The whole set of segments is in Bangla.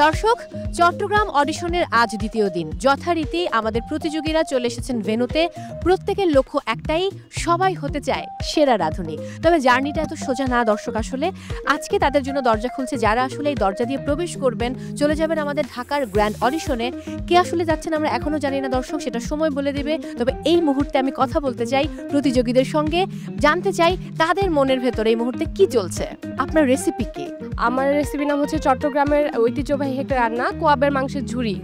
দর্শক, চট্টগ্রাম অডিশনের আজ দ্বিতীয় দিন। যথারীতি আমাদের প্রতিযোগীরা চলে এসেছেন ভেন্যুতে। প্রত্যেকের লক্ষ্য একটাই, সবাই হতে চায় সেরা রাঁধুনি। তবে জার্নিটা এত সোজা না দর্শক। আসলে আজকে তাদের জন্য দরজা খুলছে, যারা আসলে এই দরজা দিয়ে প্রবেশ করবেন, চলে যাবেন আমাদের ঢাকার গ্র্যান্ড অডিশনে। কে আসলে যাচ্ছেন আমরা এখনো জানি না দর্শক, সেটা সময় বলে দিবে। তবে এই মুহূর্তে আমি কথা বলতে চাই প্রতিযোগীদের সঙ্গে, জানতে চাই তাদের মনের ভেতরে এই মুহূর্তে কি চলছে। আপনার রেসিপি কি? আমার রেসিপি নাম হচ্ছে চট্টগ্রামের ঐতিহ্যবাহী একটা রান্না, কোয়াবের মাংসের ঝুরি।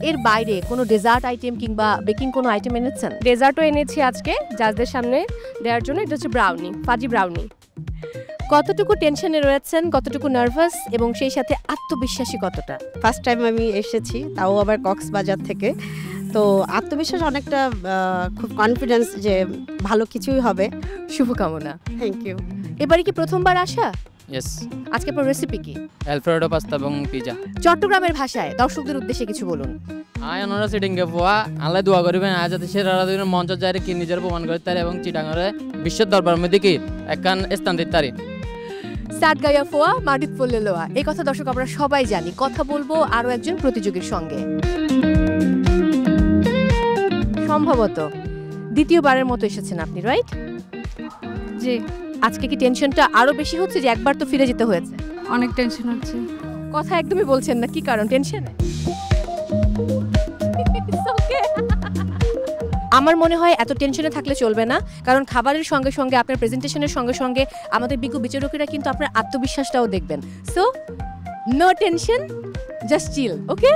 এর বাইরে কোনো ডেজার্ট আইটেম কিংবা বেকিং কোনো আইটেম এনেছেন? ডেজার্টও এনেছি আজকে জাজদের সামনে দেওয়ার জন্য। এটা হচ্ছে ব্রাউনি, ফাজি ব্রাউনি। কতটুকু টেনশনে রয়েছেন, কতটুকু নার্ভাস এবং সেই সাথে আত্মবিশ্বাসী কতটা? ফার্স্ট টাইম আমি এসেছি, তাও আবার কক্সবাজার থেকে। তো আত্মবিশ্বাস অনেকটা, খুব কনফিডেন্স যে ভালো কিছুই হবে। শুভকামনা। Thank you. এবারে কি প্রথমবার আসা? ইয়েস। আজকে আপনার রেসিপি কি? অ্যালফ্রেডো পাস্তা এবং পিজা। চট্টগ্রামের ভাষায় দর্শকদের উদ্দেশ্যে কিছু বলুন। আয় ওনারা সিটিংকে পোয়া আল্লাহ দোয়া করবেন আজ যাতে সেরা রাধুনির মঞ্চ যায় কি নিজের প্রমাণ করতে পারে এবং চিটাঙ্গরে বিশ্বের দরবার মধ্যে কি একখান স্থান দিতে পারে। সাত গাইয়া ফোয়া মাটিত পড়লে লোয়া, এই কথা দর্শক আমরা সবাই জানি। কথা বলবো আরো একজন প্রতিযোগীর সঙ্গে। সম্ভবত দ্বিতীয়বারের মতো এসেছেন আপনি, রাইট? জি। আজকে কি টেনশনটা আরো বেশি হচ্ছে যে একবার তো ফিরে যেতে হয়েছে? অনেক টেনশন হচ্ছে। কথা একদমই বলছেন না, কি কারণ টেনশনে? আমার মনে হয় এত টেনশনে থাকলে চলবে না, কারণ খাবারের সঙ্গে সঙ্গে আপনার প্রেজেন্টেশনের সঙ্গে সঙ্গে আমাদের বিজ্ঞ বিচারকেরা কিন্তু আপনার আত্মবিশ্বাসটাও দেখবেন। So no tension, just chill, ওকে?